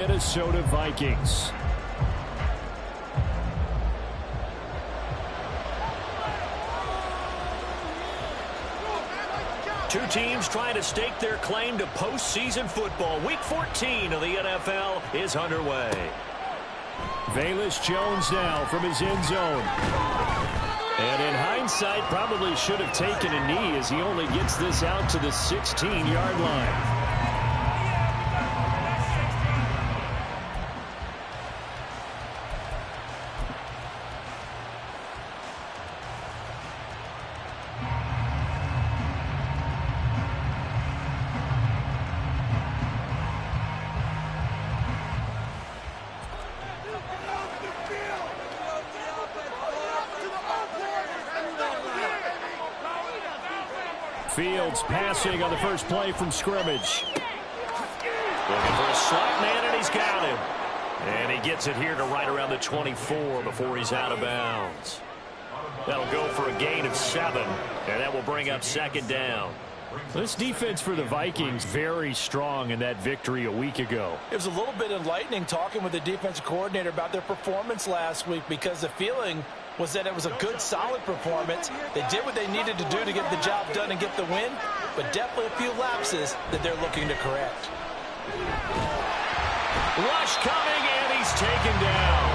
Minnesota Vikings. Two teams trying to stake their claim to postseason football. Week 14 of the NFL is underway. Velus Jones now from his end zone. And in hindsight, probably should have taken a knee as he only gets this out to the 16-yard line. Fields passing on the first play from scrimmage. Looking for a slot man, and he's got him. And he gets it here to right around the 24 before he's out of bounds. That'll go for a gain of 7, and that will bring up second down. This defense for the Vikings very strong in that victory a week ago. It was a little bit enlightening talking with the defensive coordinator about their performance last week, because the feeling was that it was a good, solid performance. They did what they needed to do to get the job done and get the win, but definitely a few lapses that they're looking to correct. Rush coming, and he's taken down.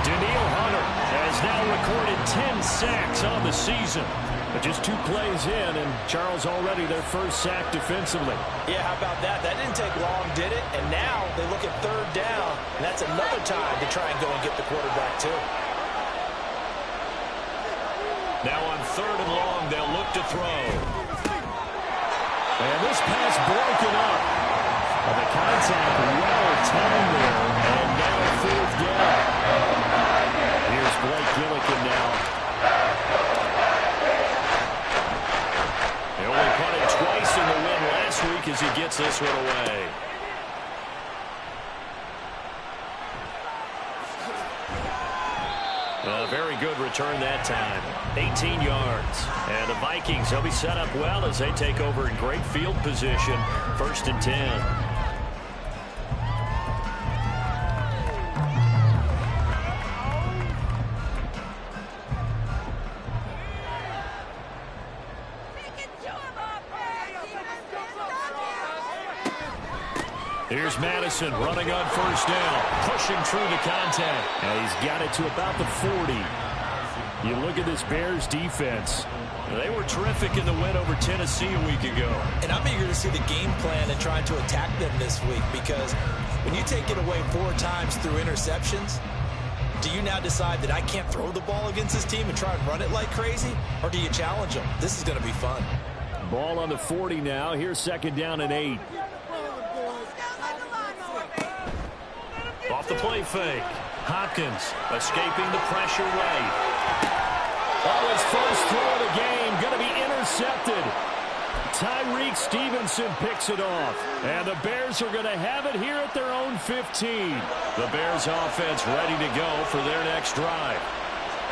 Danielle Hunter has now recorded 10 sacks on the season. But just 2 plays in, and Charles already their first sack defensively. Yeah, how about that? That didn't take long, did it? And now they look at third down, and that's another time to try and go and get the quarterback, too. Now on third and long, they'll look to throw. And this pass broken up. And the contact well timed there, and now fourth down. Here's Blake Gillikin now. They only punted twice in the win last week as he gets this one away. A very good return that time. 18 yards. And the Vikings, they'll be set up well as they take over in great field position. 1st and 10. Here's Madison running on first down, pushing through the contact. And he's got it to about the 40. You look at this Bears defense. They were terrific in the win over Tennessee a week ago. And I'm eager to see the game plan and trying to attack them this week, because when you take it away 4 times through interceptions, do you now decide that I can't throw the ball against this team and try and run it like crazy? Or do you challenge them? This is going to be fun. Ball on the 40 now. Here's 2nd down and 8. Off the play fake. Hopkins escaping the pressure right. Oh, his first throw of the game going to be intercepted. Tyreek Stevenson picks it off. And the Bears are going to have it here at their own 15. The Bears offense ready to go for their next drive.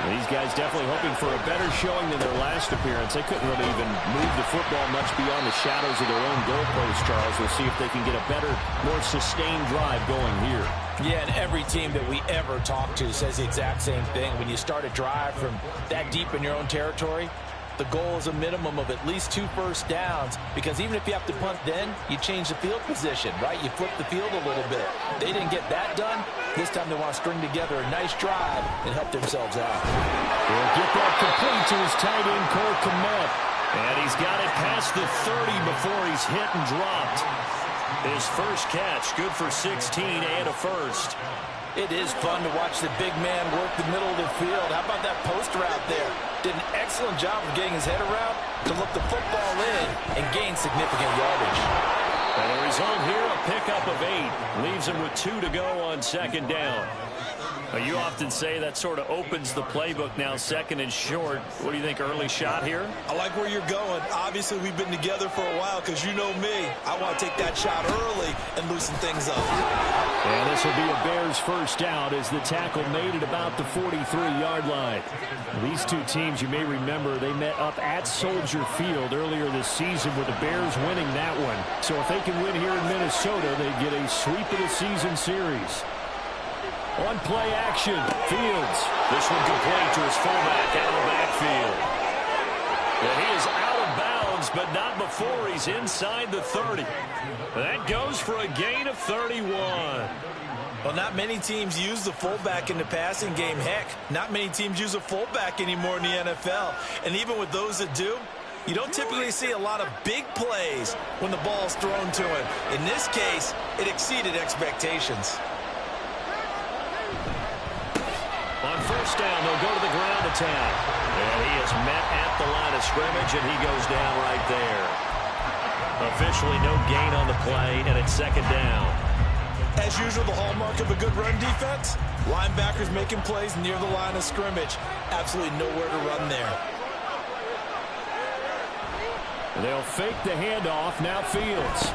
These guys definitely hoping for a better showing than their last appearance. They couldn't really even move the football much beyond the shadows of their own goalpost, Charles. We'll see if they can get a better, more sustained drive going here. Yeah, and every team that we ever talk to says the exact same thing. When you start a drive from that deep in your own territory, the goal is a minimum of at least 2 first downs, because even if you have to punt then, you change the field position, right? You flip the field a little bit. They didn't get that done. This time they want to string together a nice drive and help themselves out. He'll get that complete to his tight end, Cole Kmet. And he's got it past the 30 before he's hit and dropped. His first catch, good for 16 and a first. It is fun to watch the big man work the middle of the field. How about that post route there? Did an excellent job of getting his head around to look the football in and gain significant yardage. And the result here, a pickup of 8. Leaves him with 2 to go on 2nd down. You often say that sort of opens the playbook now, 2nd and short. What do you think, early shot here? I like where you're going. Obviously, we've been together for a while, because you know me. I want to take that shot early and loosen things up. And this will be a Bears first down as the tackle made at about the 43-yard line. These two teams, you may remember, they met up at Soldier Field earlier this season with the Bears winning that one. So if they can win here in Minnesota, they get a sweep of the season series. On play action, Fields. This one complete to his fullback out of the backfield. And he is out of bounds, but not before he's inside the 30. That goes for a gain of 31. Well, not many teams use the fullback in the passing game. Heck, not many teams use a fullback anymore in the NFL. And even with those that do, you don't typically see a lot of big plays when the ball's thrown to him. In this case, it exceeded expectations. On first down, they'll go to the ground attack. And he is met at the line of scrimmage, and he goes down right there. Officially no gain on the play, and it's second down. As usual, the hallmark of a good run defense, linebackers making plays near the line of scrimmage. Absolutely nowhere to run there. They'll fake the handoff. Now Fields.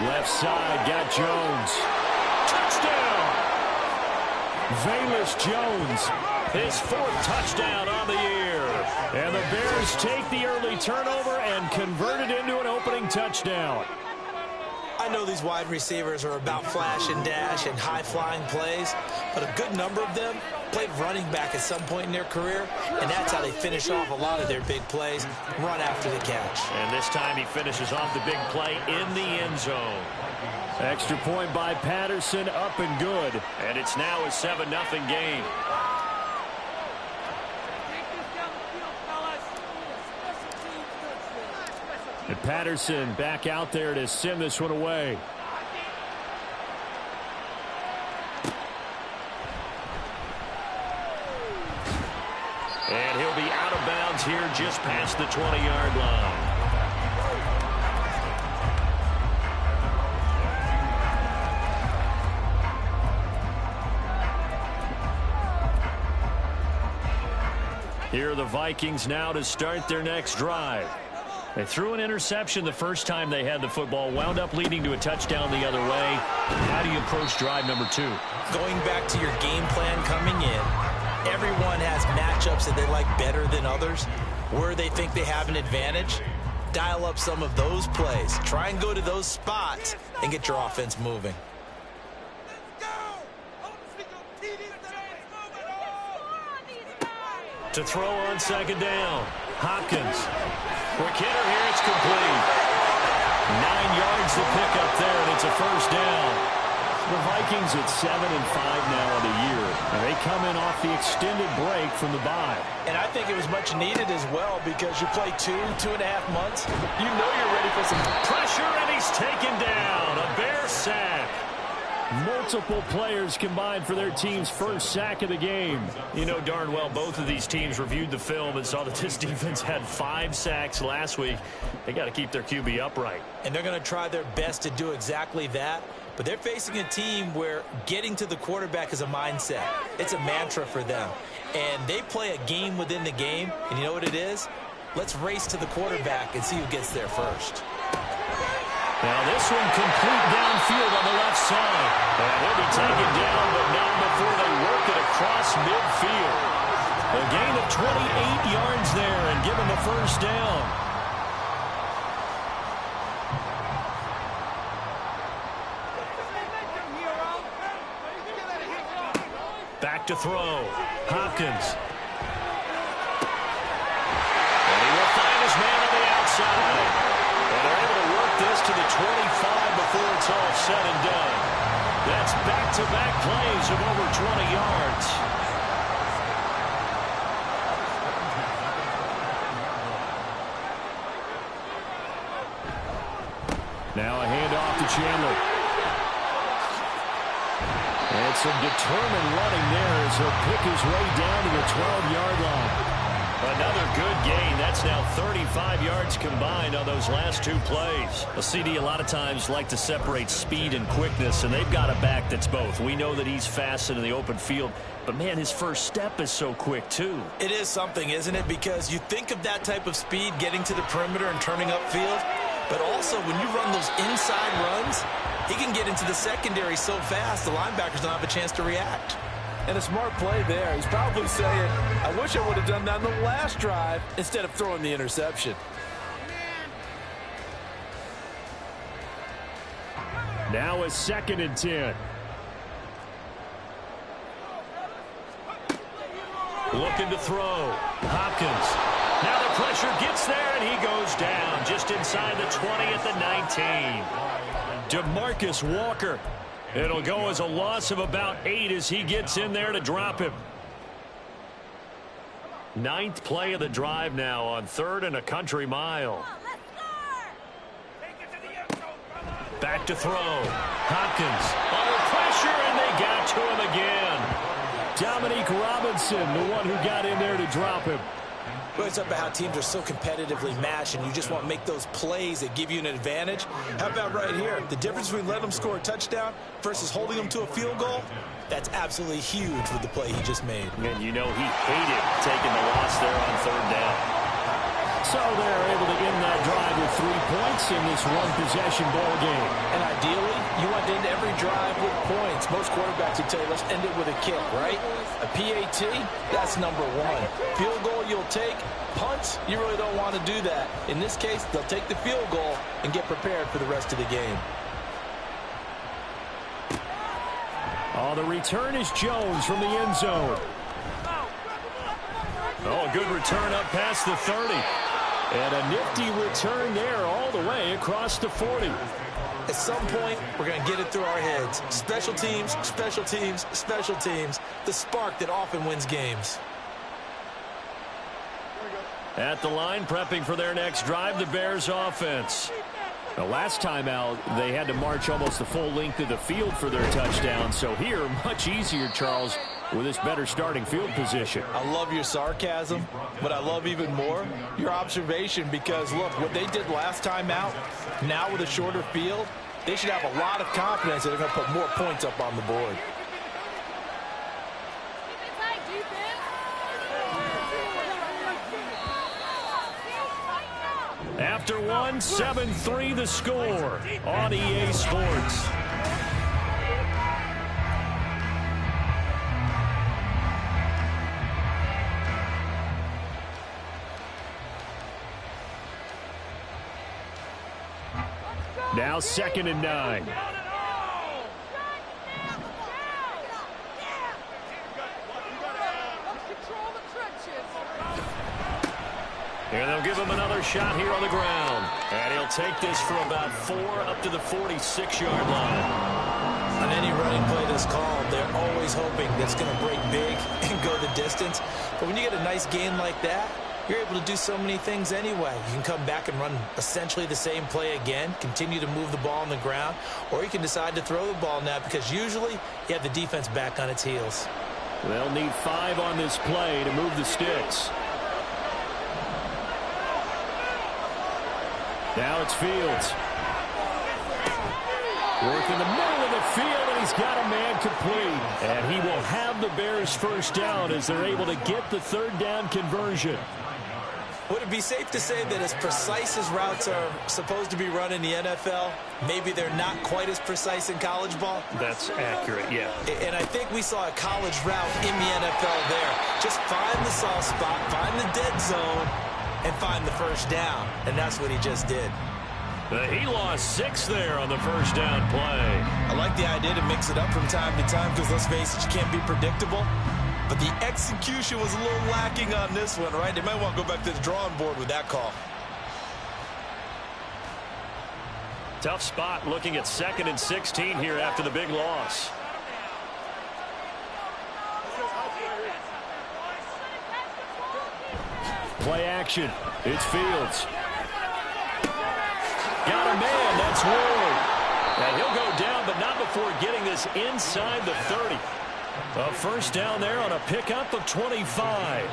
Left side, got Jones. Touchdown! Velus Jones. His fourth touchdown on the year. And the Bears take the early turnover and convert it into an opening touchdown. I know these wide receivers are about flash and dash and high-flying plays, but a good number of them played running back at some point in their career, and that's how they finish off a lot of their big plays, run after the catch. And this time he finishes off the big play in the end zone. Extra point by Patterson, up and good. And it's now a 7-0 game. And Patterson back out there to send this one away. And he'll be out of bounds here just past the 20-yard line. Here are the Vikings now to start their next drive. They threw an interception the first time they had the football, wound up leading to a touchdown the other way. How do you approach drive number 2? Going back to your game plan coming in, everyone has matchups that they like better than others. Where they think they have an advantage, dial up some of those plays. Try and go to those spots and get your offense moving. To throw on second down, Hopkins. Quick hitter here, it's complete. 9 yards to pick up there, and it's a first down. The Vikings at 7-5 now on the year, and they come in off the extended break from the bye. And I think it was much needed as well, because you play 2.5 months. You know you're ready for some pressure, and he's taken down. A Bear sack. Multiple players combined for their team's first sack of the game. You know darn well both of these teams reviewed the film and saw that this defense had 5 sacks last week. They got to keep their QB upright. And they're going to try their best to do exactly that. But they're facing a team where getting to the quarterback is a mindset. It's a mantra for them. And they play a game within the game. And you know what it is? Let's race to the quarterback and see who gets there first. Now this one complete downfield on the left side. And he'll be taken down, but not before they work it across midfield. A gain of 28 yards there and give him a first down. Back to throw. Hopkins. And he will find his man on the outside. And they're able to work this to the 25 before it's all said and done. That's back-to-back plays of over 20 yards. Now a handoff to Chandler. And some determined running there as he'll pick his way down to the 12-yard line. Another good gain. That's now 35 yards combined on those last 2 plays. A CD a lot of times like to separate speed and quickness, and they've got a back that's both. We know that he's fast in the open field, but, man, his first step is so quick, too. It is something, isn't it? Because you think of that type of speed getting to the perimeter and turning upfield, but also when you run those inside runs, He can get into the secondary so fast, the linebackers don't have a chance to react. And a smart play there. He's probably saying, I wish I would have done that in the last drive instead of throwing the interception. Now a 2nd and 10. Looking to throw. Hopkins. Now the pressure gets there, and he goes down just inside the 20 at the 19. DeMarcus Walker. It'll go as a loss of about 8 as he gets in there to drop him. 9th play of the drive now on 3rd and a country mile. Back to throw. Hopkins under pressure, and they got to him again. Dominique Robinson, the one who got in there to drop him. Well, it's about how teams are so competitively matched, and you just want to make those plays that give you an advantage. How about right here? The difference between letting them score a touchdown versus holding them to a field goal, that's absolutely huge with the play he just made. And you know he hated taking the loss there on 3rd down. So they're able to end that drive with 3 points in this one-possession ball game. And ideally, you want to end every drive with points. Most quarterbacks would tell you, let's end it with a kick, right? A PAT, that's number 1. Field goal you'll take. Punts, you really don't want to do that. In this case, they'll take the field goal and get prepared for the rest of the game. Oh, the return is Jones from the end zone. Oh, a good return up past the 30. And a nifty return there all the way across the 40. At some point, we're going to get it through our heads. Special teams, special teams, special teams. The spark that often wins games. At the line, prepping for their next drive, the Bears offense. The last time out, they had to march almost the full length of the field for their touchdown. So here, much easier, Charles, with this better starting field position. I love your sarcasm, but I love even more your observation because, look, what they did last time out, now with a shorter field, they should have a lot of confidence that they're going to put more points up on the board. After one, 7-3 the score on EA Sports. Now 2nd and 9. And they'll give him another shot here on the ground. And he'll take this for about 4 up to the 46-yard line. On any running play that's called, they're always hoping that it's going to break big and go the distance. But when you get a nice gain like that, you're able to do so many things anyway. You can come back and run essentially the same play again, continue to move the ball on the ground, or you can decide to throw the ball now because usually you have the defense back on its heels. They'll need 5 on this play to move the sticks. Now it's Fields. Work in the middle of the field, and he's got a man complete. And he will have the Bears first down as they're able to get the 3rd down conversion. Would it be safe to say that as precise as routes are supposed to be run in the NFL, maybe they're not quite as precise in college ball? That's accurate, yeah. And I think we saw a college route in the NFL there. Just find the soft spot, find the dead zone, and find the first down. And that's what he just did. He lost 6 there on the first down play. I like the idea to mix it up from time to time because, let's face it, you can't be predictable. But the execution was a little lacking on this one, right? They might want to go back to the drawing board with that call. Tough spot looking at 2nd and 16 here after the big loss. Play action. It's Fields. Got a man. That's Ward. And he'll go down, but not before getting this inside the 30. A first down there on a pickup of 25.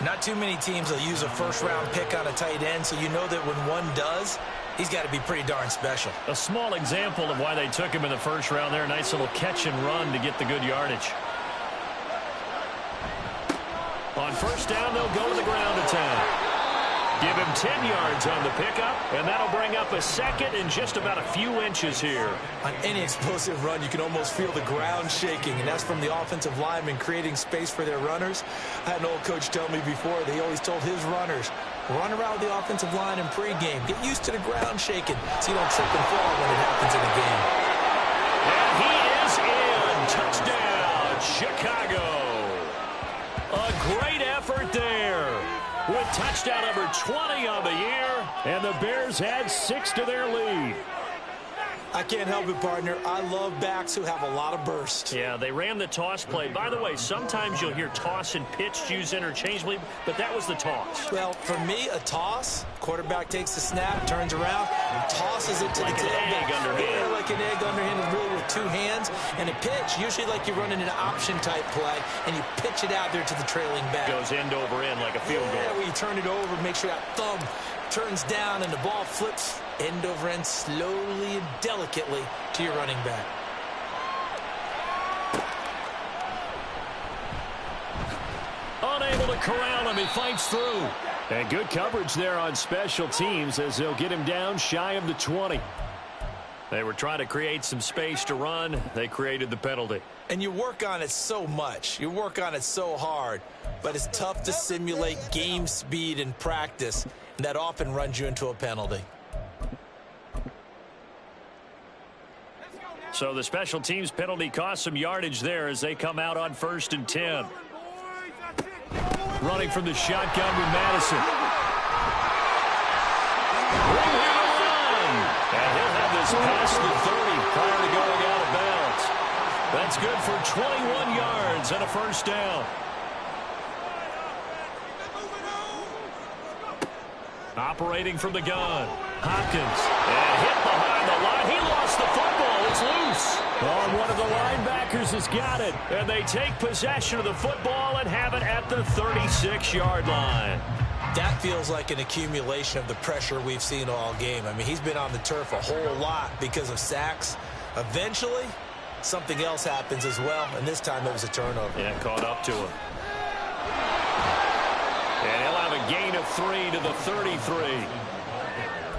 Not too many teams will use a first-round pick on a tight end, so you know that when one does, he's got to be pretty darn special. A small example of why they took him in the first round there. Nice little catch and run to get the good yardage. On first down, they'll go to the ground attack. Give him 10 yards on the pickup, and that'll bring up a second and just about a few inches here. On any explosive run, you can almost feel the ground shaking, and that's from the offensive linemen creating space for their runners. I had an old coach tell me before, they always told his runners, run around the offensive line in pregame. Get used to the ground shaking so you don't trip and fall when it happens in a game. And he is in. Touchdown, Chicago. A great effort there. With touchdown number 20 on the year, and the Bears add 6 to their lead. I can't help it, partner. I love backs who have a lot of burst. Yeah, they ran the toss play. By the way, sometimes you'll hear toss and pitch used interchangeably, but that was the toss. Well, for me, a toss, quarterback takes the snap, turns around, and tosses it to like the tailback. Like an egg underhand. Yeah, like an egg underhand, really with two hands. And a pitch, usually like you're running an option-type play, and you pitch it out there to the trailing back. Goes end over end like a field goal. Yeah, where you turn it over, make sure that thumb turns down, and the ball flips end over end slowly and delicately to your running back. Unable to corral him, he fights through. And good coverage there on special teams as they'll get him down shy of the 20. They were trying to create some space to run. They created the penalty. And you work on it so much. You work on it so hard. But it's tough to simulate game speed in practice. And that often runs you into a penalty. So the special teams penalty cost some yardage there as they come out on 1st and 10. Running from the shotgun with Madison. And he'll have this past the 30 prior to going out of bounds. That's good for 21 yards and a first down. Operating from the gun. Hopkins. And hit behind the line. He lost the football. It's loose. Oh, one of the linebackers has got it. And they take possession of the football and have it at the 36-yard line. That feels like an accumulation of the pressure we've seen all game. I mean, he's been on the turf a whole lot because of sacks. Eventually, something else happens as well, and this time it was a turnover. Yeah, caught up to him. And he'll have a gain of 3 to the 33.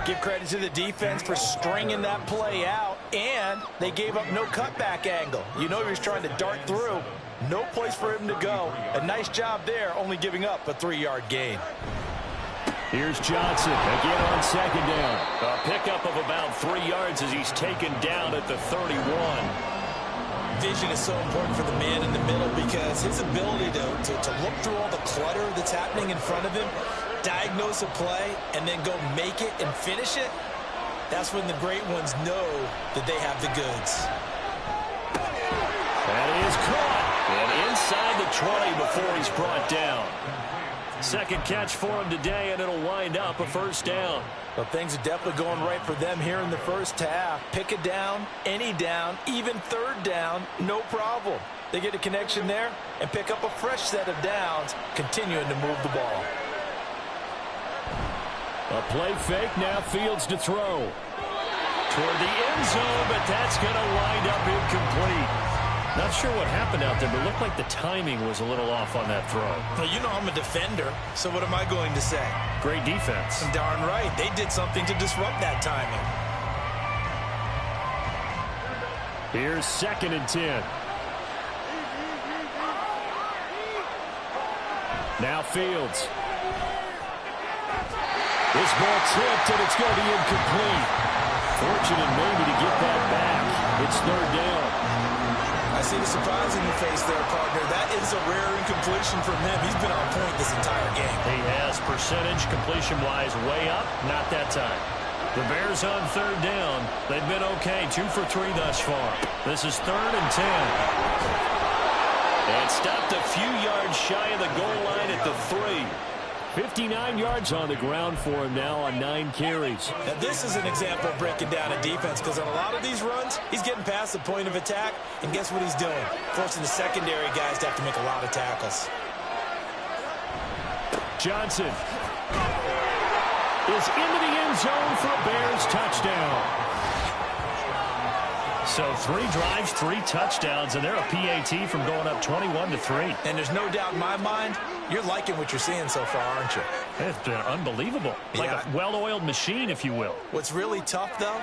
Give credit to the defense for stringing that play out, and they gave up no cutback angle. You know he was trying to dart through. No place for him to go. A nice job there, only giving up a 3-yard gain. Here's Johnson again on 2nd down. A pickup of about 3 yards as he's taken down at the 31. Vision is so important for the man in the middle because his ability to look through all the clutter that's happening in front of him, diagnose a play, and then go make it and finish it, that's when the great ones know that they have the goods. That is caught. And inside the 20 before he's brought down. Second catch for him today, and it'll wind up a first down. Well, things are definitely going right for them here in the first half. Pick a down, any down, even 3rd down, no problem. They get a connection there and pick up a fresh set of downs, continuing to move the ball. A play fake, now Fields to throw. Toward the end zone, but that's going to wind up incomplete. Not sure what happened out there, but it looked like the timing was a little off on that throw. Well, you know I'm a defender, so what am I going to say? Great defense. Darn right. They did something to disrupt that timing. Here's 2nd and 10. Now Fields. This ball tipped, and it's going to be incomplete. Fortunate maybe to get that back. It's 3rd down. I see the surprise in your face there, partner. That is a rare incompletion from him. He's been on point this entire game. He has percentage completion-wise way up. Not that time. The Bears on 3rd down. They've been okay. 2 for 3 thus far. This is 3rd and 10. And stopped a few yards shy of the goal line at the 3. 59 yards on the ground for him now on 9 carries. Now this is an example of breaking down a defense because on a lot of these runs, he's getting past the point of attack, and guess what he's doing? Forcing the secondary guys to have to make a lot of tackles. Johnson is into the end zone for a Bears touchdown. So 3 drives, 3 touchdowns, and they're a PAT from going up 21-3. And there's no doubt in my mind, you're liking what you're seeing so far, aren't you? It's been unbelievable. Like a well-oiled machine, if you will. What's really tough, though,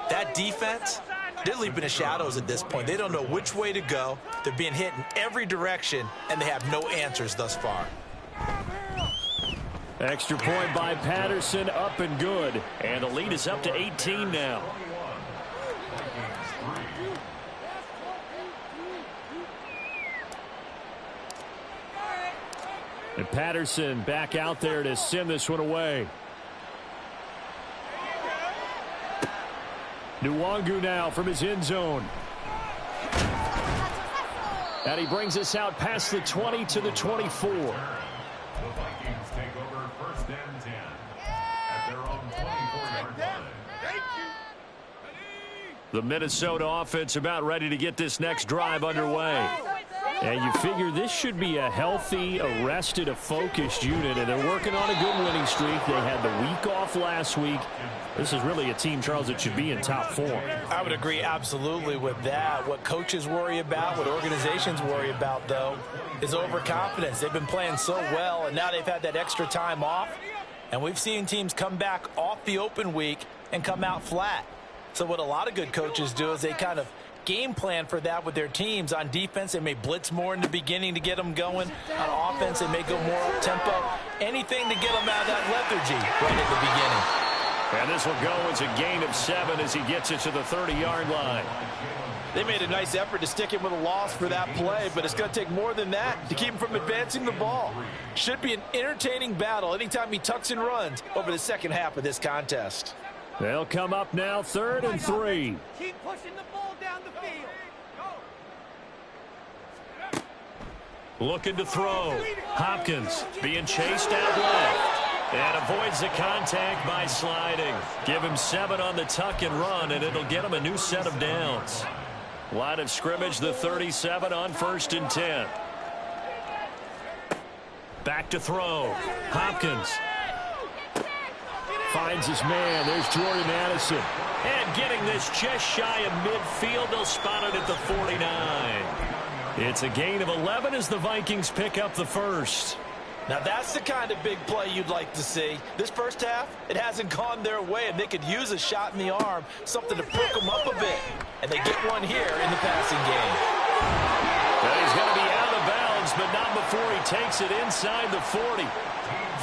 that defense, they're leaping the shadows at this point. They don't know which way to go. They're being hit in every direction, and they have no answers thus far. Extra point by Patterson, up and good. And the lead is up to 18 now. And Patterson back out there to send this one away. Nwangu now from his end zone. And he brings us out past the 20 to the 24. The Vikings take over 1st and 10 at their own 24-yard line. The Minnesota offense about ready to get this next drive underway. And you figure this should be a healthy, a rested, a focused unit, and they're working on a good winning streak. They had the week off last week. This is really a team, Charles, that should be in top form. I would agree absolutely with that. What coaches worry about, what organizations worry about, though, is overconfidence. They've been playing so well, and now they've had that extra time off. And we've seen teams come back off the open week and come out flat. So what a lot of good coaches do is they kind of game plan for that with their teams. On defense, they may blitz more in the beginning to get them going. On offense, they may go more up-tempo. Anything to get them out of that lethargy right at the beginning. And this will go as a gain of 7 as he gets it to the 30-yard line. They made a nice effort to stick him with a loss for that play, but it's going to take more than that to keep him from advancing the ball. Should be an entertaining battle anytime he tucks and runs over the second half of this contest. They'll come up now, 3rd and 3. Keep pushing the ball down the field. Looking to throw. Hopkins being chased out left. And avoids the contact by sliding. Give him 7 on the tuck and run, and it'll get him a new set of downs. Line of scrimmage, the 37 on 1st and 10. Back to throw. Hopkins. Finds his man. There's Jordan Addison. And getting this just shy of midfield. They'll spot it at the 49. It's a gain of 11 as the Vikings pick up the first. Now that's the kind of big play you'd like to see. This first half, it hasn't gone their way, and they could use a shot in the arm, something to perk them up a bit. And they get one here in the passing game. Well, he's going to be out of bounds, but not before he takes it inside the 40.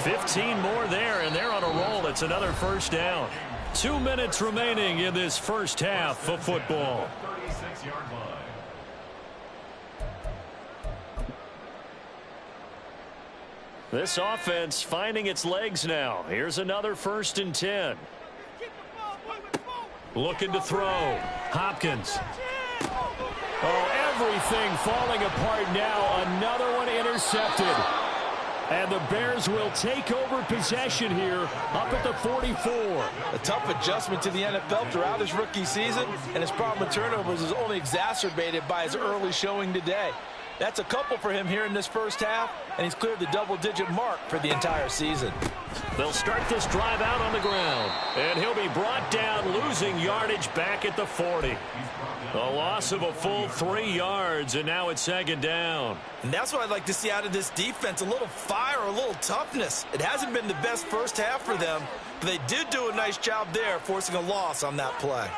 15 more there, and they're on a roll. It's another first down. 2 minutes remaining in this first half of football. 36-yard line. This offense finding its legs now. Here's another 1st and 10. Looking to throw. Hopkins. Oh, everything falling apart now. Another one intercepted. And the Bears will take over possession here up at the 44. A tough adjustment to the NFL throughout his rookie season, and his problem with turnovers is only exacerbated by his early showing today. That's a couple for him here in this first half, and he's cleared the double-digit mark for the entire season. They'll start this drive out on the ground, and he'll be brought down, losing yardage back at the 40. A loss of a full 3 yards, and now it's 2nd down. And that's what I'd like to see out of this defense, a little fire, a little toughness. It hasn't been the best first half for them, but they did do a nice job there, forcing a loss on that play.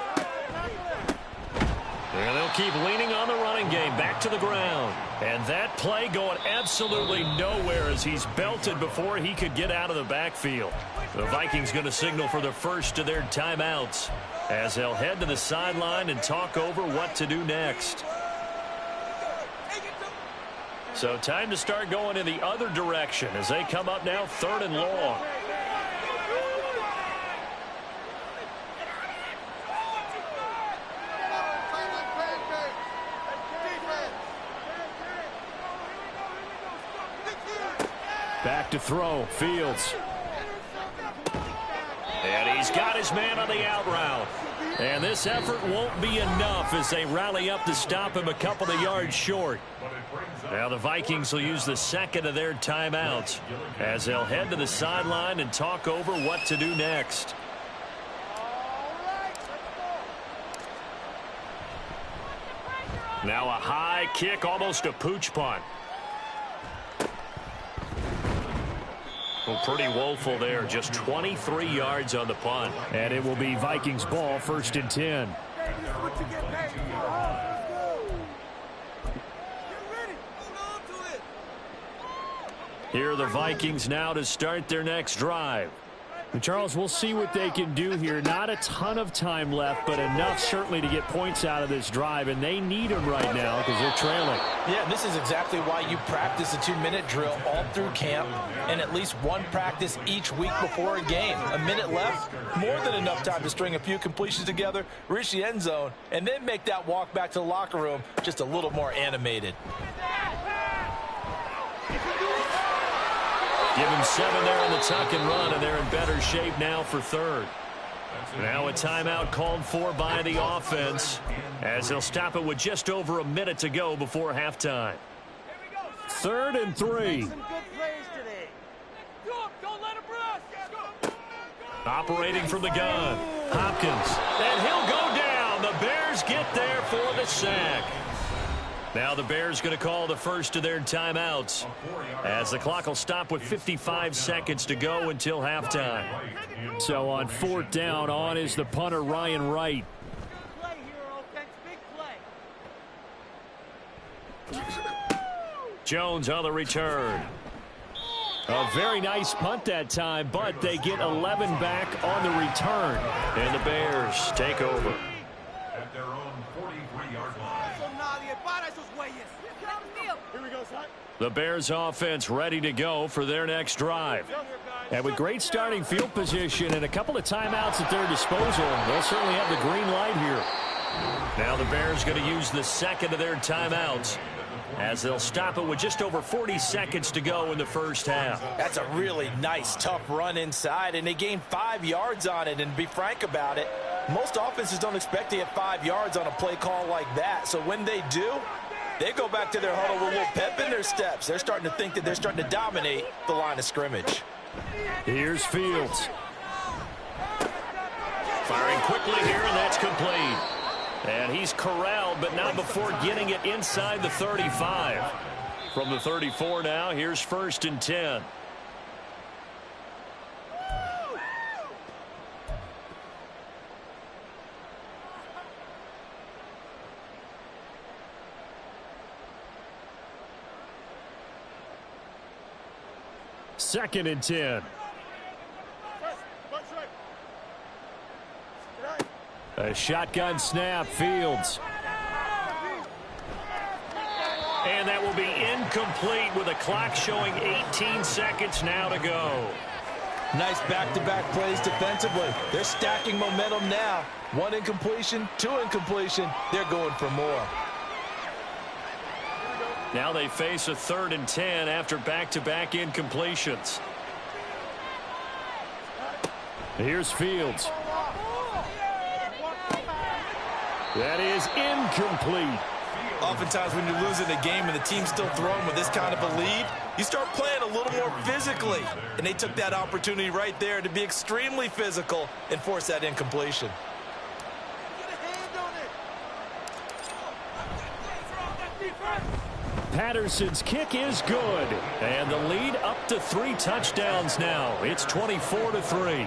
And they'll keep leaning on the running game back to the ground. And that play going absolutely nowhere as he's belted before he could get out of the backfield. The Vikings going to signal for the first of their timeouts as they'll head to the sideline and talk over what to do next. So time to start going in the other direction as they come up now 3rd and long. Back to throw. Fields. And he's got his man on the out route. And this effort won't be enough as they rally up to stop him a couple of yards short. Now the Vikings will use the 2nd of their timeouts as they'll head to the sideline and talk over what to do next. Now a high kick, almost a pooch punt. Well, pretty woeful there. Just 23 yards on the punt. And it will be Vikings ball, 1st and 10. Here are the Vikings now to start their next drive. And Charles, we'll see what they can do here. Not a ton of time left, but enough certainly to get points out of this drive, and they need them right now because they're trailing. Yeah, this is exactly why you practice a 2-minute drill all through camp and at least one practice each week before a game. A minute left, more than enough time to string a few completions together, reach the end zone, and then make that walk back to the locker room just a little more animated. Give him 7 there on the tuck and run, and they're in better shape now for 3rd. Now a timeout called for by the offense as they'll stop it with just over a minute to go before halftime. 3rd and 3. Operating from the gun, Hopkins, and he'll go down. The Bears get there for the sack. Now the Bears going to call the first of their timeouts as the clock will stop with 55 seconds to go until halftime. So on 4th down, on is the punter Ryan Wright. Jones on the return. A very nice punt that time, but they get 11 back on the return. And the Bears take over. At their own 43-yard line. The Bears offense ready to go for their next drive. And with great starting field position and a couple of timeouts at their disposal, they'll certainly have the green light here. Now the Bears going to use the second of their timeouts as they'll stop it with just over 40 seconds to go in the first half. That's a really nice, tough run inside, and they gained 5 yards on it. And to be frank about it, most offenses don't expect to get 5 yards on a play call like that. So when they do, they go back to their huddle with a little pep in their steps. They're starting to think that they're starting to dominate the line of scrimmage. Here's Fields. Firing quickly here, and that's complete. And he's corralled, but not before getting it inside the 35. From the 34 now, here's 1st and 10. Second and 10. A shotgun snap, Fields. And that will be incomplete with a clock showing 18 seconds now to go. Nice back-to-back plays defensively. They're stacking momentum now. 1 incompletion, 2 incompletion. They're going for more. Now they face a 3rd and 10 after back-to-back incompletions. Here's Fields. That is incomplete. Oftentimes when you're losing a game and the team's still throwing with this kind of a lead, you start playing a little more physically. And they took that opportunity right there to be extremely physical and force that incompletion. Patterson's kick is good. And the lead up to 3 touchdowns now. It's 24-3.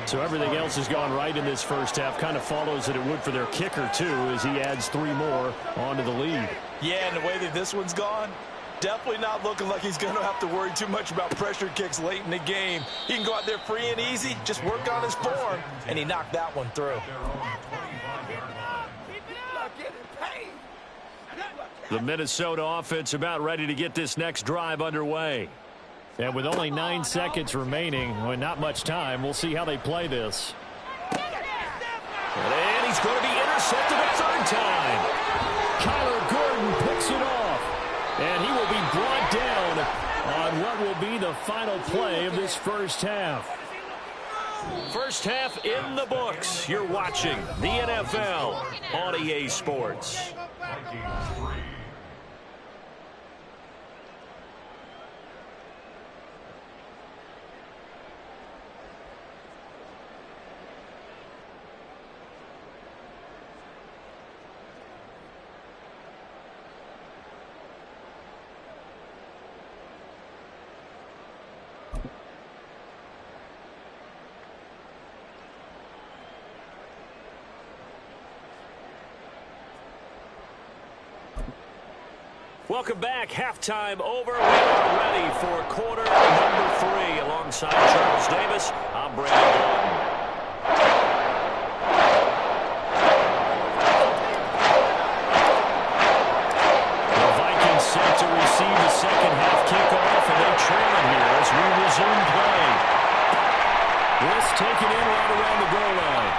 So everything else has gone right in this first half. Kind of follows that it would for their kicker, too, as he adds 3 more onto the lead. Yeah, and the way that this one's gone, definitely not looking like he's going to have to worry too much about pressure kicks late in the game. He can go out there free and easy, just work on his form, and he knocked that one through. The Minnesota offense about ready to get this next drive underway. And with only 9 seconds remaining, well, not much time, we'll see how they play this. And he's going to be intercepted a 3rd time. Kyler Gordon picks it off. And he will be brought down on what will be the final play of this first half. First half in the books. You're watching the NFL on EA Sports. Welcome back. Halftime over. We are ready for quarter number 3. Alongside Charles Davis, I'm Brandon Gordon. The Vikings set to receive the second half kickoff, and they trail it here as we resume play. This taken in right around the goal line.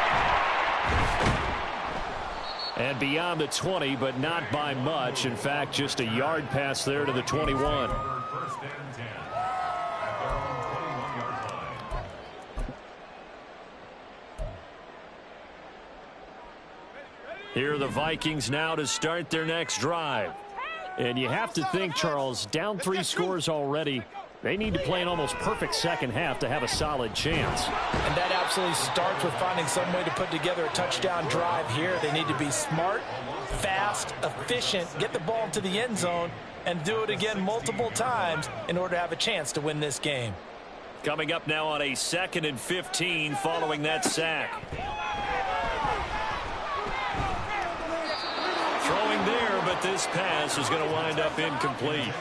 And beyond the 20, but not by much. In fact, just a yard pass there to the 21. Here are the Vikings now to start their next drive. And you have to think, Charles, down 3 scores already. They need to play an almost perfect second half to have a solid chance. And that absolutely starts with finding some way to put together a touchdown drive here. They need to be smart, fast, efficient, get the ball into the end zone, and do it again multiple times in order to have a chance to win this game. Coming up now on a 2nd and 15 following that sack. Throwing there, but this pass is going to wind up incomplete.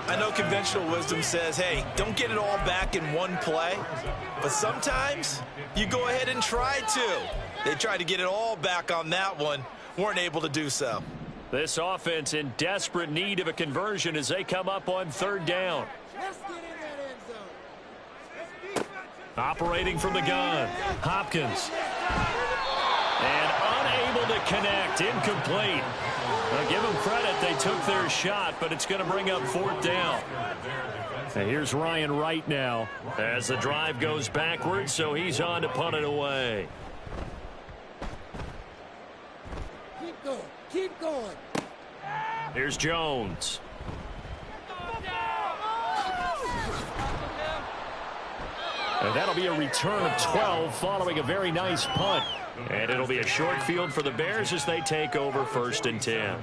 I know conventional wisdom says, hey, don't get it all back in one play. But sometimes you go ahead and try to. They tried to get it all back on that one. Weren't able to do so. This offense in desperate need of a conversion as they come up on 3rd down. Operating from the gun, Hopkins. And unable to connect, incomplete. Now give them credit, they took their shot, but it's going to bring up 4th down. And here's Ryan Wright now as the drive goes backwards, so he's on to punt it away. Keep going. Keep going. Here's Jones. And that'll be a return of 12 following a very nice punt. And it'll be a short field for the Bears as they take over 1st and 10.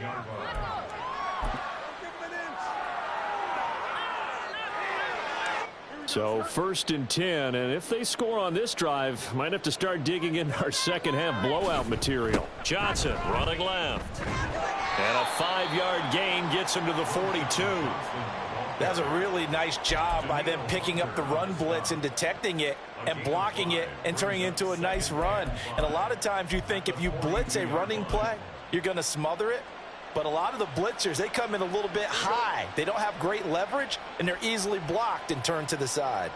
So 1st and 10, and if they score on this drive, might have to start digging in our second half blowout material. Johnson running left. And a 5-yard gain gets him to the 42. That was a really nice job by them picking up the run blitz and detecting it and blocking it and turning it into a nice run. And a lot of times you think if you blitz a running play, you're going to smother it. But a lot of the blitzers, they come in a little bit high. They don't have great leverage, and they're easily blocked and turned to the side.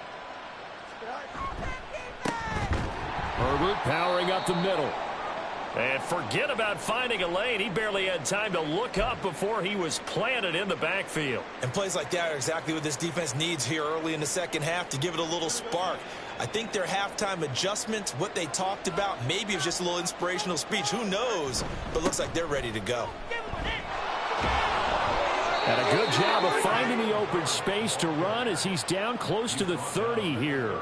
Herbert powering up the middle. And forget about finding a lane. He barely had time to look up before he was planted in the backfield. And plays like that are exactly what this defense needs here early in the second half to give it a little spark. I think their halftime adjustments, what they talked about, maybe it was just a little inspirational speech. Who knows? But looks like they're ready to go. And a good job of finding the open space to run as he's down close to the 30 here.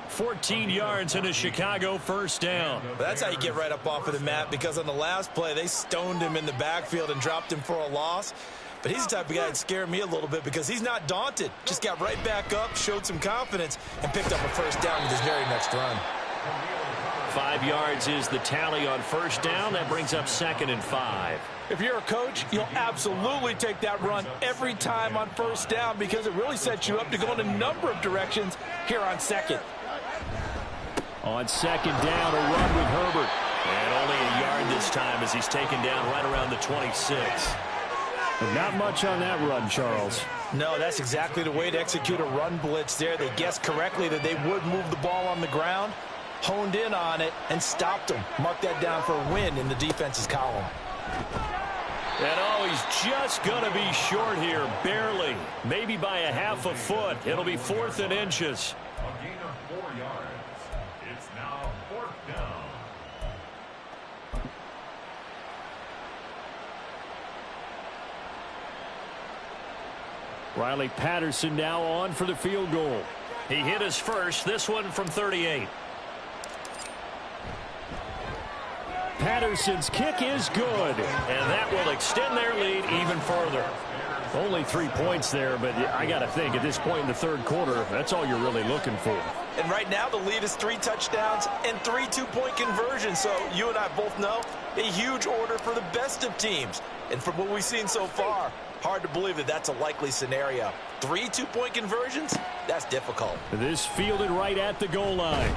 14 yards and a Chicago 1st down. But that's how you get right up off of the mat, because on the last play, they stoned him in the backfield and dropped him for a loss. But he's the type of guy that scared me a little bit because he's not daunted. Just got right back up, showed some confidence, and picked up a 1st down with his very next run. 5 yards is the tally on 1st down. That brings up 2nd and 5. If you're a coach, you'll absolutely take that run every time on 1st down because it really sets you up to go in a number of directions here on 2nd. On 2nd down, a run with Herbert. And only a yard this time as he's taken down right around the 26. And not much on that run, Charles. No, that's exactly the way to execute a run blitz there. They guessed correctly that they would move the ball on the ground, honed in on it, and stopped them. Mark that down for a win in the defense's column. And oh, he's just going to be short here, barely. Maybe by a half a foot. It'll be 4th and inches. A gain of 4 yards. It's now 4th down. Riley Patterson now on for the field goal. He hit his first, this one from 38. Patterson's kick is good, and that will extend their lead even further. Only 3 points there, but I got to think at this point in the 3rd quarter, that's all you're really looking for. And right now the lead is 3 touchdowns and 3 two-point conversions. So you and I both know a huge order for the best of teams. And from what we've seen so far, Hard to believe that that's a likely scenario. 3 two-point conversions? That's difficult. This fielded right at the goal line.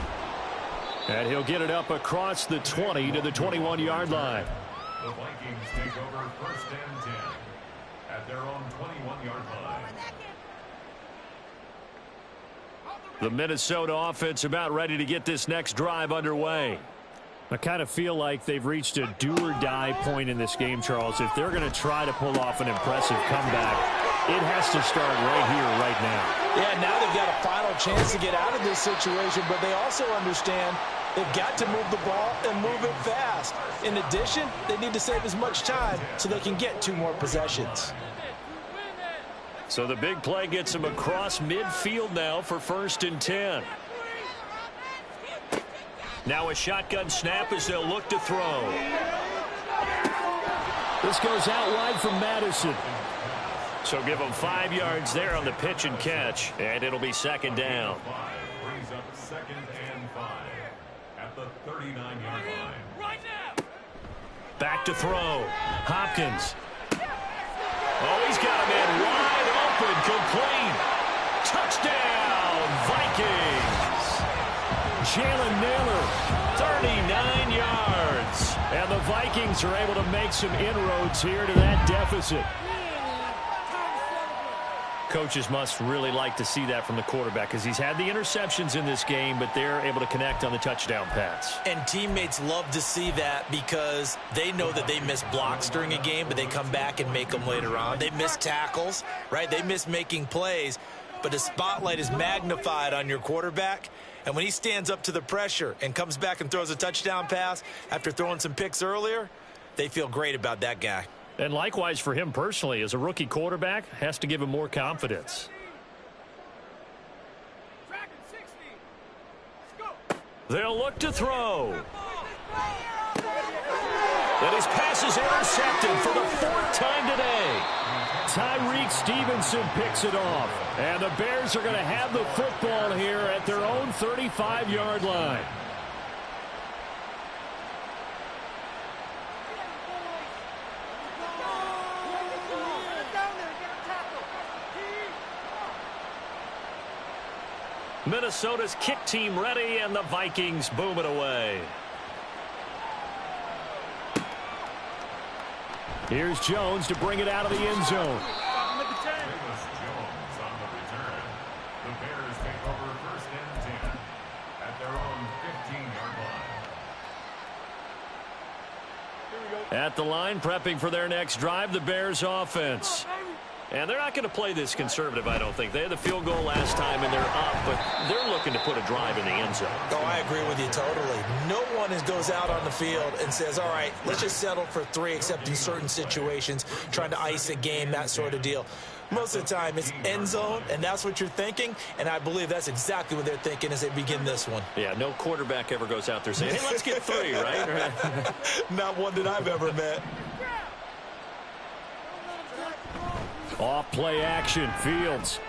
And he'll get it up across the 20 to the 21-yard line. The Vikings take over 1st and 10 at their own 21-yard line. The Minnesota offense about ready to get this next drive underway. I kind of feel like they've reached a do-or-die point in this game, Charles. If they're going to try to pull off an impressive comeback, it has to start right here, right now. Yeah, now they've got a final chance to get out of this situation, but they also understand they've got to move the ball and move it fast. In addition, they need to save as much time so they can get 2 more possessions. So the big play gets him across midfield now for 1st and 10. Now a shotgun snap as they'll look to throw. This goes out wide from Madison. So give them 5 yards there on the pitch and catch, and it'll be 2nd down. Brings up 2nd and 5 at the 39-yard line. Back to throw. Hopkins. Oh, he's got a man wide open, complete. Touchdown, Vikings. Jalen Nailor, 39 yards. And the Vikings are able to make some inroads here to that deficit. Coaches must really like to see that from the quarterback because he's had the interceptions in this game, but they're able to connect on the touchdown pass. And teammates love to see that because they know that they miss blocks during a game, but they come back and make them later on. They miss tackles, right? They miss making plays, but the spotlight is magnified on your quarterback. And when he stands up to the pressure and comes back and throws a touchdown pass after throwing some picks earlier, they feel great about that guy. And likewise for him personally, as a rookie quarterback, has to give him more confidence. They'll look to throw. And his pass is intercepted for the 4th time today. Tyreek Stevenson picks it off. And the Bears are going to have the football here at their own 35-yard line. Minnesota's kick team ready, and the Vikings boom it away. Here's Jones to bring it out of the end zone. Jones on the return. The Bears take over 1st and 10 at their own 15-yard line. At the line, prepping for their next drive, the Bears offense. And they're not going to play this conservative, I don't think. They had the field goal last time, and they're up, but they're looking to put a drive in the end zone. Oh, I agree with you totally. No one goes out on the field and says, all right, let's just settle for 3, except in certain situations, trying to ice a game, that sort of deal. Most of the time, it's end zone, and that's what you're thinking, and I believe that's exactly what they're thinking as they begin this one. Yeah, no quarterback ever goes out there saying, hey, let's get 3, right? Not one that I've ever met. Off play action, Fields.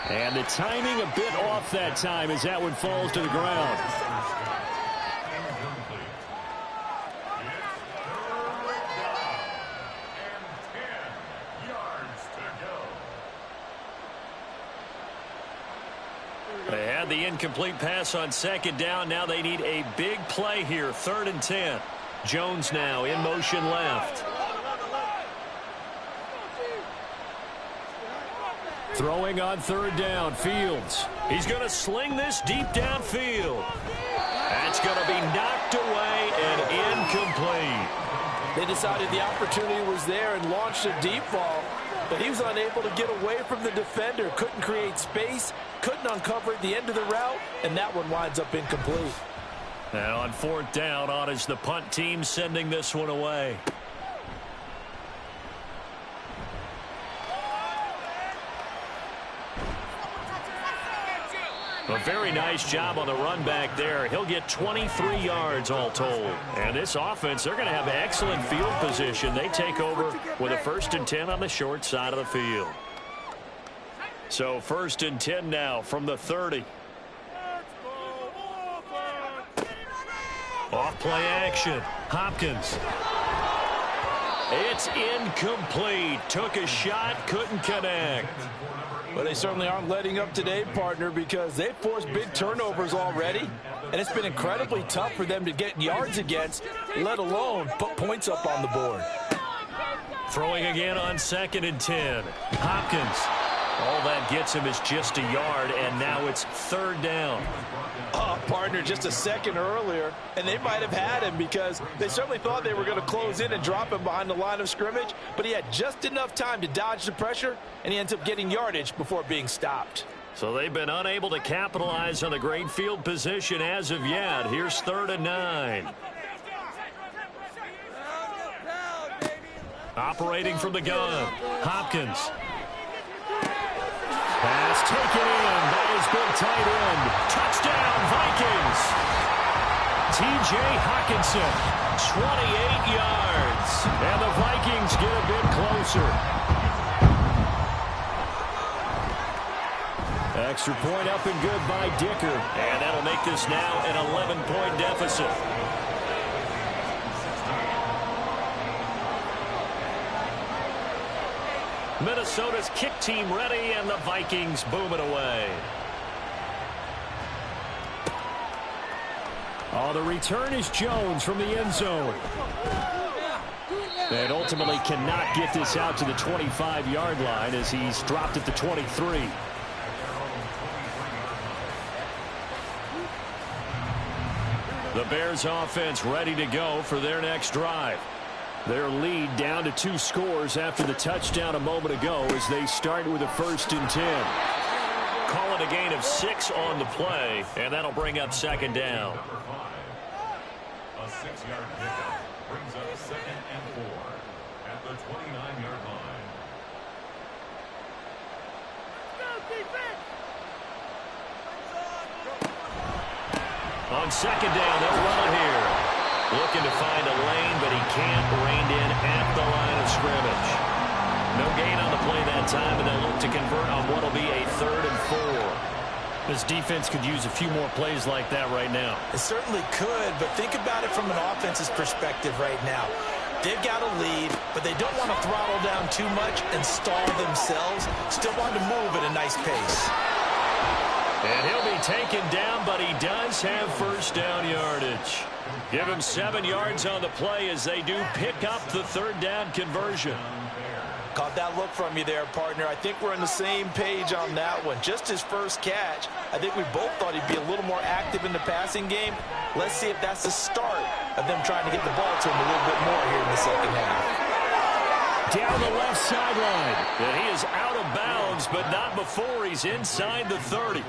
And the timing a bit off that time as that one falls to the ground. They had the incomplete pass on 2nd down. Now they need a big play here, 3rd and 10. Jones now in motion left. Throwing on 3rd down, Fields. He's going to sling this deep downfield. That's going to be knocked away and incomplete. They decided the opportunity was there and launched a deep ball, but he was unable to get away from the defender. Couldn't create space, couldn't uncover the end of the route, and that one winds up incomplete. And on 4th down, on is the punt team sending this one away. A very nice job on the run back there. He'll get 23 yards all told. And this offense, they're going to have excellent field position. They take over with a 1st and 10 on the short side of the field. So 1st and 10 now from the 30. Off play action. Hopkins. It's incomplete. Took a shot, couldn't connect. Well, they certainly aren't letting up today, partner, because they've forced big turnovers already, and it's been incredibly tough for them to get yards against, let alone put points up on the board. Throwing again on 2nd and 10. Hopkins. All that gets him is just a yard, and now it's 3rd down. Partner, just a second earlier, and they might have had him because they certainly thought they were going to close in and drop him behind the line of scrimmage, but he had just enough time to dodge the pressure, and he ends up getting yardage before being stopped. So they've been unable to capitalize on the great field position as of yet. Here's 3rd and 9. Operating from the gun, Hopkins. Pass taken in by his big tight end. Touchdown, Vikings. T.J. Hockenson, 28 yards. And the Vikings get a bit closer. Extra point up and good by Dicker. And that'll make this now an 11-point deficit. Minnesota's kick team ready, and the Vikings boom it away. Oh, the return is Jones from the end zone. And ultimately cannot get this out to the 25-yard line as he's dropped at the 23. The Bears offense ready to go for their next drive. Their lead down to 2 scores after the touchdown a moment ago as they start with a 1st and 10. Call it a gain of 6 on the play, and that'll bring up 2nd down. A 6-yard pickup brings up 2nd and 4 at the 29-yard line. On 2nd down, they'll run it here. Looking to find a lane, but he can't rein in at the line of scrimmage. No gain on the play that time, and they'll look to convert on what will be a 3rd and 4. This defense could use a few more plays like that right now. It certainly could, but think about it from an offense's perspective right now. They've got a lead, but they don't want to throttle down too much and stall themselves. Still want to move at a nice pace. And he'll be taken down, but he does have 1st down yardage. Give him 7 yards on the play as they do pick up the 3rd down conversion. Caught that look from you there, partner. I think we're on the same page on that one. Just his first catch. I think we both thought he'd be a little more active in the passing game. Let's see if that's the start of them trying to get the ball to him a little bit more here in the 2nd half. Down the left sideline. And he is out of bounds, but not before he's inside the 30.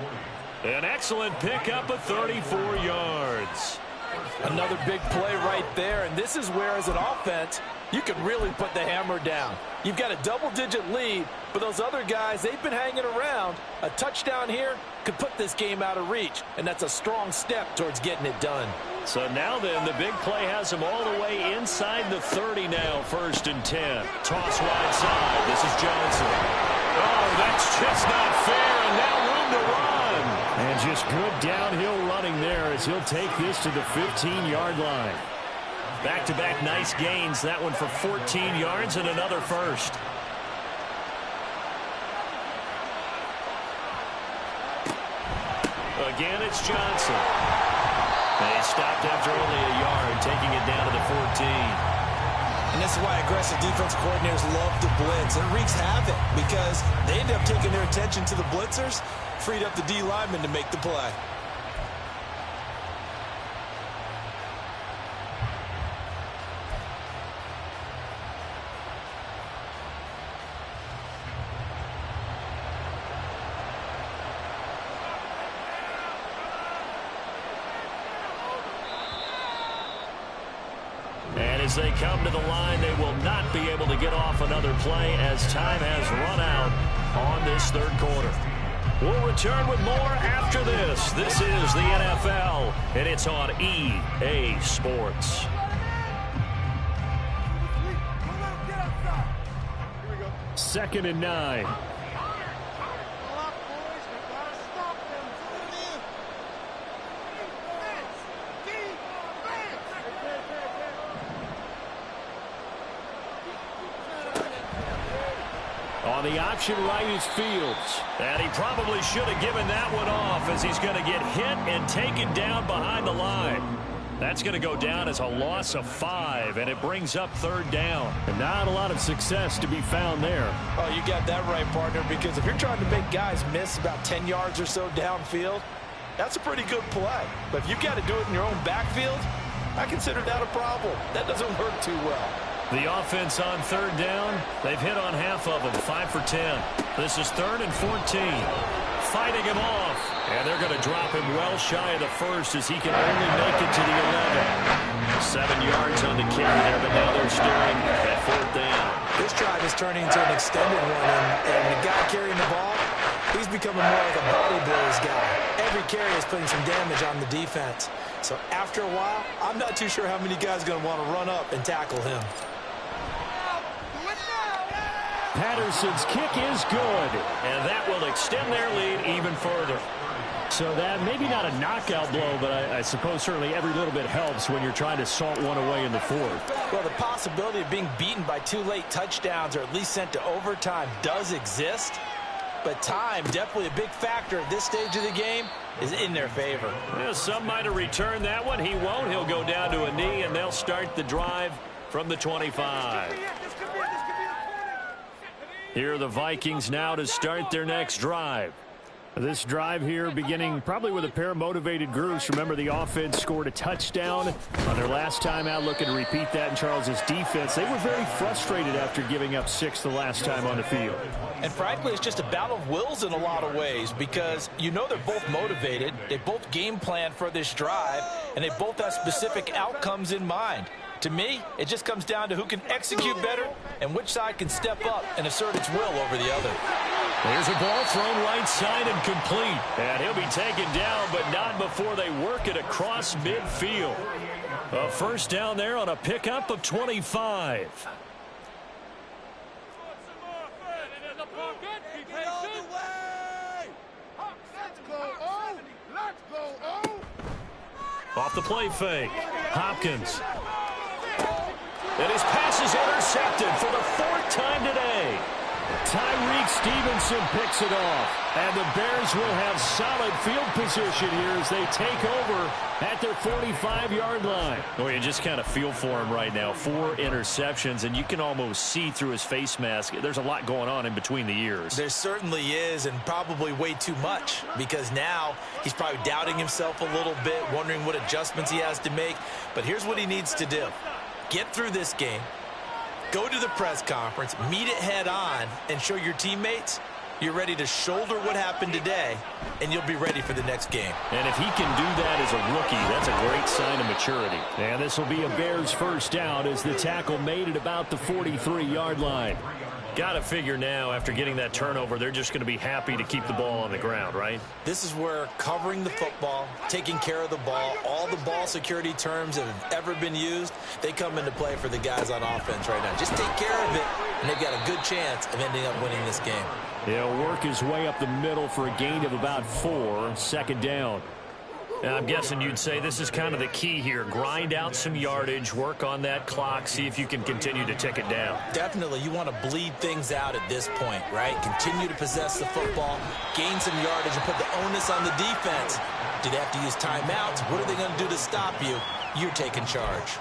An excellent pickup of 34 yards. Another big play right there, and this is where, as an offense, you can really put the hammer down. You've got a double-digit lead, but those other guys, they've been hanging around. A touchdown here could put this game out of reach, and that's a strong step towards getting it done. So now then, the big play has him all the way inside the 30 now, 1st and 10. Toss wide side. This is Johnson. Oh, that's just not fair, and now room to run. And just good downhill running there as he'll take this to the 15-yard line. Back-to-back nice gains. That one for 14 yards and another 1st. Again, it's Johnson. And he stopped after only a yard, taking it down to the 14. And this is why aggressive defense coordinators love to blitz. It wreaks havoc because they end up taking their attention to the blitzers, freed up the D lineman to make the play. As they come to the line, they will not be able to get off another play as time has run out on this 3rd quarter. We'll return with more after this. This is the NFL, and it's on EA Sports. Second and 9. Now the option right is Fields. And he probably should have given that one off as he's going to get hit and taken down behind the line. That's going to go down as a loss of 5, and it brings up 3rd down. And not a lot of success to be found there. Oh, you got that right, partner, because if you're trying to make guys miss about 10 yards or so downfield, that's a pretty good play. But if you've got to do it in your own backfield, I consider that a problem. That doesn't work too well. The offense on 3rd down, they've hit on half of them, 5 for 10. This is 3rd and 14. Fighting him off, and they're going to drop him well shy of the 1st as he can only make it to the 11. 7 yards on the carry there, but now they're staring at 4th down. This drive is turning into an extended one, and the guy carrying the ball, he's becoming more like a body blows guy. Every carry is putting some damage on the defense. So after a while, I'm not too sure how many guys are going to want to run up and tackle him. Patterson's kick is good. And that will extend their lead even further. So that maybe not a knockout blow, but I suppose certainly every little bit helps when you're trying to salt one away in the 4th. Well, the possibility of being beaten by 2 late touchdowns or at least sent to overtime does exist. But time, definitely a big factor at this stage of the game, is in their favor. Yeah, some might have returned that one. He won't. He'll go down to a knee, and they'll start the drive from the 25. Here are the Vikings now to start their next drive. This drive here beginning probably with a pair of motivated groups. Remember, the offense scored a touchdown on their last time out, looking to repeat that in Charles's defense. They were very frustrated after giving up 6 the last time on the field. And frankly, it's just a battle of wills in a lot of ways because you know they're both motivated. They both game plan for this drive, and they both have specific outcomes in mind. To me, it just comes down to who can execute better and which side can step up and assert its will over the other. There's a ball thrown right side and complete. And he'll be taken down, but not before they work it across midfield. A 1st down there on a pickup of 25. Off the play fake. Hopkins. And his pass is intercepted for the 4th time today. Tyreek Stevenson picks it off. And the Bears will have solid field position here as they take over at their 45-yard line. Well, you just kind of feel for him right now. 4 interceptions, and you can almost see through his face mask. There's a lot going on in between the ears. There certainly is, and probably way too much, because now he's probably doubting himself a little bit, wondering what adjustments he has to make. But here's what he needs to do. Get through this game, go to the press conference, meet it head on, and show your teammates you're ready to shoulder what happened today, and you'll be ready for the next game. And if he can do that as a rookie, that's a great sign of maturity. And this will be a Bears 1st down as the tackle made it about the 43-yard line. Got to figure now, after getting that turnover, they're just going to be happy to keep the ball on the ground, right? This is where covering the football, taking care of the ball, all the ball security terms that have ever been used, they come into play for the guys on offense right now. Just take care of it, and they've got a good chance of ending up winning this game. He'll work his way up the middle for a gain of about 4, 2nd down. Now, I'm guessing you'd say this is kind of the key here. Grind out some yardage, work on that clock, see if you can continue to tick it down. Definitely. You want to bleed things out at this point, right? Continue to possess the football, gain some yardage, and put the onus on the defense. Do they have to use timeouts? What are they going to do to stop you? You're taking charge.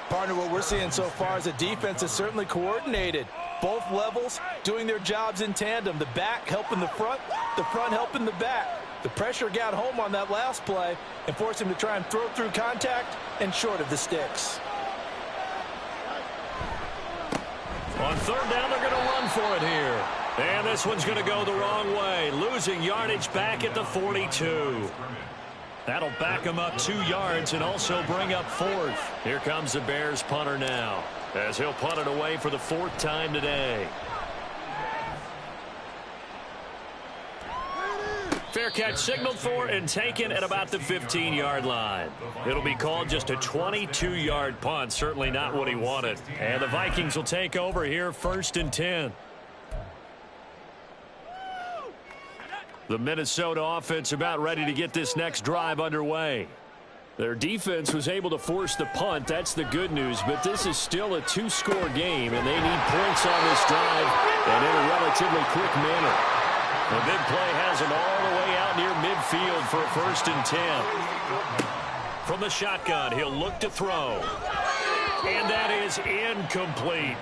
Partner, what we're seeing so far is the defense is certainly coordinated. Both levels doing their jobs in tandem. The back helping the front helping the back. The pressure got home on that last play and forced him to try and throw through contact and short of the sticks. On 3rd down, they're going to run for it here. And this one's going to go the wrong way. Losing yardage back at the 42. That'll back him up 2 yards and also bring up 4th. Here comes the Bears punter now, as he'll punt it away for the 4th time today. Fair catch signaled for and taken at about the 15-yard line. It'll be called just a 22-yard punt. Certainly not what he wanted. And the Vikings will take over here 1st and 10. The Minnesota offense about ready to get this next drive underway. Their defense was able to force the punt. That's the good news. But this is still a two-score game, and they need points on this drive and in a relatively quick manner. The big play has them all the way out near midfield for a 1st and 10. From the shotgun, he'll look to throw. And that is incomplete.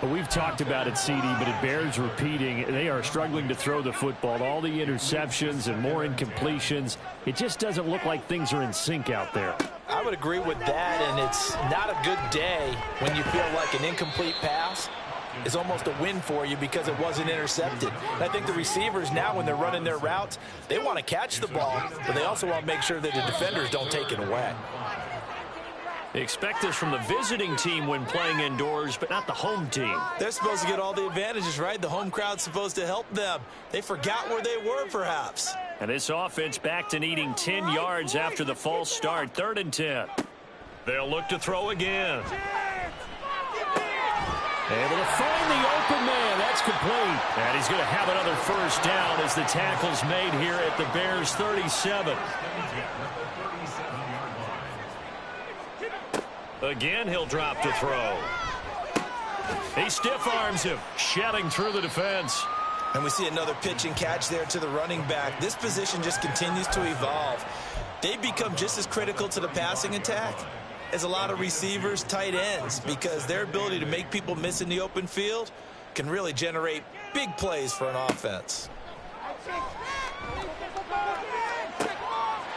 Well, we've talked about it, CD, but it bears repeating. They are struggling to throw the football. All the interceptions and more incompletions. It just doesn't look like things are in sync out there. I would agree with that, and it's not a good day when you feel like an incomplete pass is almost a win for you because it wasn't intercepted. And I think the receivers now, when they're running their routes, they want to catch the ball, but they also want to make sure that the defenders don't take it away. Expect this from the visiting team when playing indoors, but not the home team. They're supposed to get all the advantages, right? The home crowd's supposed to help them. They forgot where they were, perhaps. And this offense back to needing 10 yards after the false start. 3rd and 10. They'll look to throw again. Able to find the open man. That's complete. And he's going to have another 1st down as the tackle's made here at the Bears' 37. Again, he'll drop to throw. He stiff-arms him, shedding through the defense. And we see another pitch and catch there to the running back. This position just continues to evolve. They've become just as critical to the passing attack as a lot of receivers, tight ends, because their ability to make people miss in the open field can really generate big plays for an offense.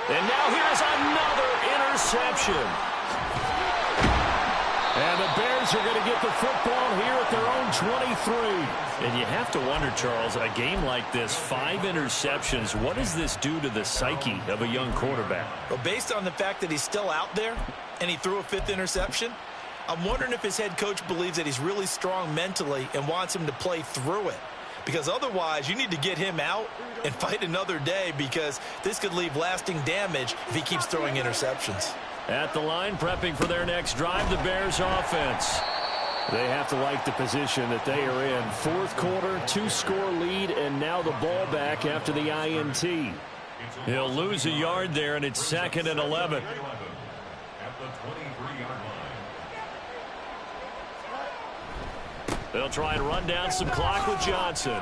And now here's another interception. And the Bears are going to get the football here at their own 23. And you have to wonder, Charles, a game like this, 5 interceptions, what does this do to the psyche of a young quarterback? Well, based on the fact that he's still out there and he threw a 5th interception, I'm wondering if his head coach believes that he's really strong mentally and wants him to play through it. Because otherwise, you need to get him out and fight another day, because this could leave lasting damage if he keeps throwing interceptions. At the line, prepping for their next drive, the Bears offense. They have to like the position that they are in. 4th quarter, 2-score lead, and now the ball back after the INT. He'll lose a yard there, and it's 2nd and 11. At the 23-yard line. They'll try and run down some clock with Johnson.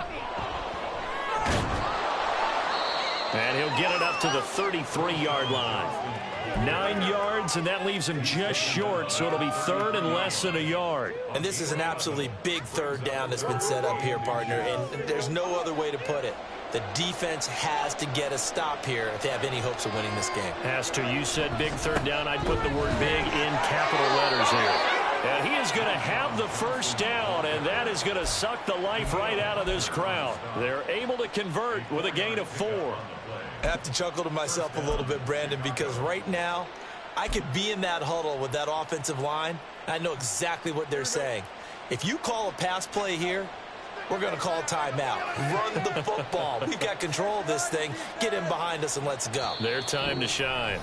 And he'll get it up to the 33-yard line. 9 yards, and that leaves him just short, so it'll be 3rd and less than a yard. And this is an absolutely big 3rd down that's been set up here, partner, and there's no other way to put it. The defense has to get a stop here if they have any hopes of winning this game. Has to. You said big 3rd down. I'd put the word big in capital letters here. And he is going to have the 1st down, and that is going to suck the life right out of this crowd. They're able to convert with a gain of 4. I have to chuckle to myself a little bit, Brandon, because right now I could be in that huddle with that offensive line, and I know exactly what they're saying. If you call a pass play here, we're going to call timeout. Run the football. We've got control of this thing. Get him behind us and let's go. Their time to shine.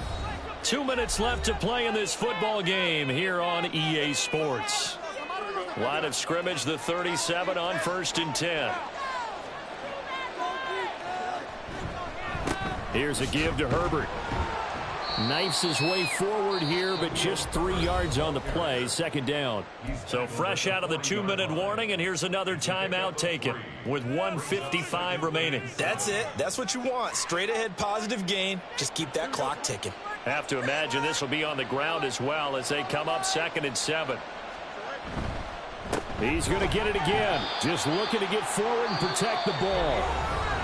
2 minutes left to play in this football game here on EA Sports. Line of scrimmage, the 37 on 1st and 10. Here's a give to Herbert. Knifes his way forward here, but just 3 yards on the play. 2nd down. So fresh out of the 2-minute warning, and here's another timeout taken with 1:55 remaining. That's it. That's what you want. Straight ahead positive gain. Just keep that clock ticking. Have to imagine this will be on the ground as well as they come up 2nd and 7. He's going to get it again. Just looking to get forward and protect the ball.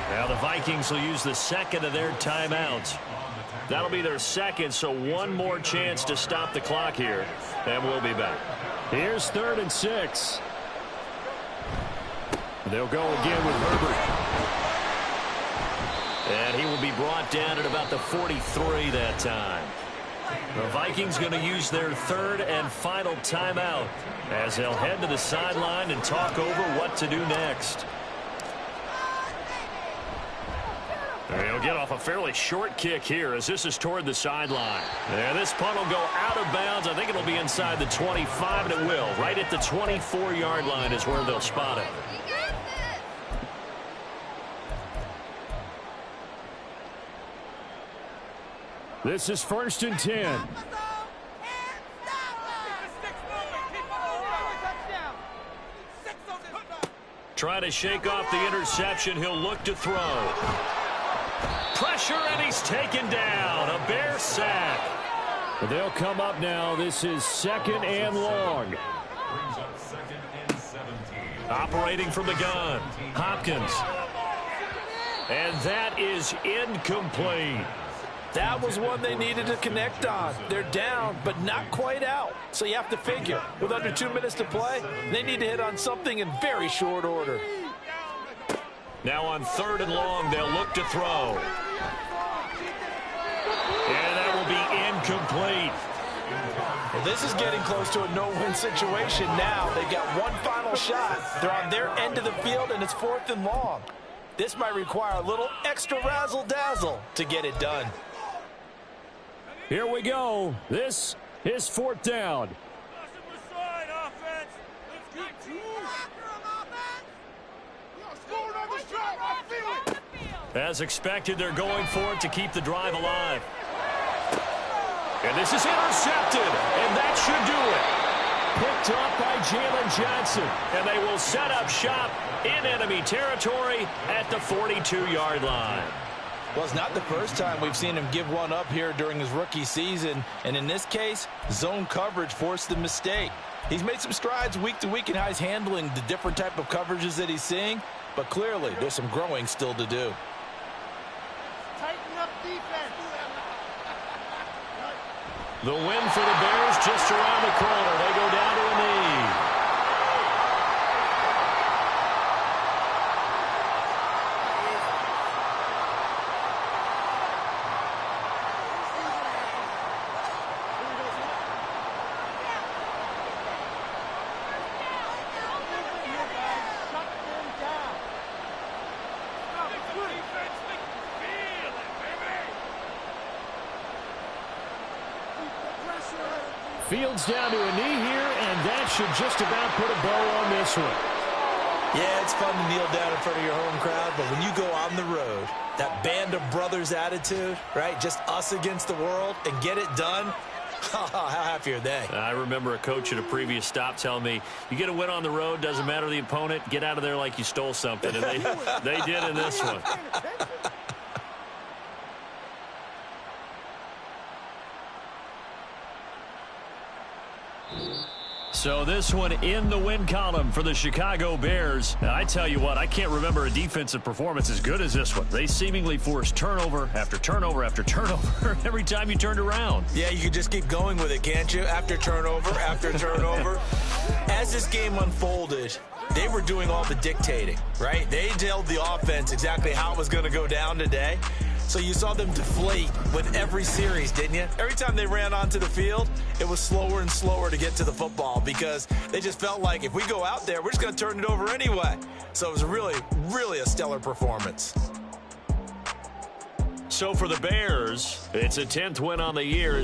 Now the Vikings will use the 2nd of their timeouts. That'll be their 2nd, so one more chance to stop the clock here, and we'll be back. Here's 3rd and 6. They'll go again with Herbert. And he will be brought down at about the 43 that time. The Vikings going to use their 3rd and final timeout as they'll head to the sideline and talk over what to do next. He'll get off a fairly short kick here as this is toward the sideline. And this punt will go out of bounds. I think it'll be inside the 25, and it will. Right at the 24-yard line is where they'll spot it. This is 1st and 10. Trying to shake off the interception. He'll look to throw. Pressure, and he's taken down. A Bear sack. They'll come up now. This is 2nd and long. Brings up 2nd and 17. Operating from the gun. Hopkins. And that is incomplete. That was one they needed to connect on. They're down, but not quite out. So you have to figure, with under 2 minutes to play, they need to hit on something in very short order. Now on 3rd and long, they'll look to throw. And that will be incomplete. Well, this is getting close to a no-win situation now. They've got one final shot. They're on their end of the field, and it's 4th and long. This might require a little extra razzle-dazzle to get it done. Here we go. This is 4th down. As expected, they're going for it to keep the drive alive. And this is intercepted, and that should do it. Picked up by Jalen Johnson. And they will set up shop in enemy territory at the 42-yard line. Well, it's not the first time we've seen him give one up here during his rookie season. And in this case, zone coverage forced the mistake. He's made some strides week to week in how he's handling the different type of coverages that he's seeing. But clearly, there's some growing still to do. Tighten up defense. The win for the Bears just around the corner. They go down to a knee. Fields down to a knee here, and that should just about put a bow on this one. Yeah, it's fun to kneel down in front of your home crowd, but when you go on the road, that band of brothers attitude, right, just us against the world, and get it done, how happy are they? I remember a coach at a previous stop telling me, you get a win on the road, doesn't matter the opponent, get out of there like you stole something. And they did in this one. So this one in the win column for the Chicago Bears. And I tell you what, I can't remember a defensive performance as good as this one. They seemingly forced turnover after turnover after turnover every time you turned around. Yeah, you can just keep going with it, can't you? After turnover, after turnover. As this game unfolded, they were doing all the dictating, right? They told the offense exactly how it was going to go down today. So you saw them deflate with every series, didn't you? Every time they ran onto the field, it was slower and slower to get to the football because they just felt like if we go out there, we're just going to turn it over anyway. So it was really, really a stellar performance. So for the Bears, it's a 10th win on the year.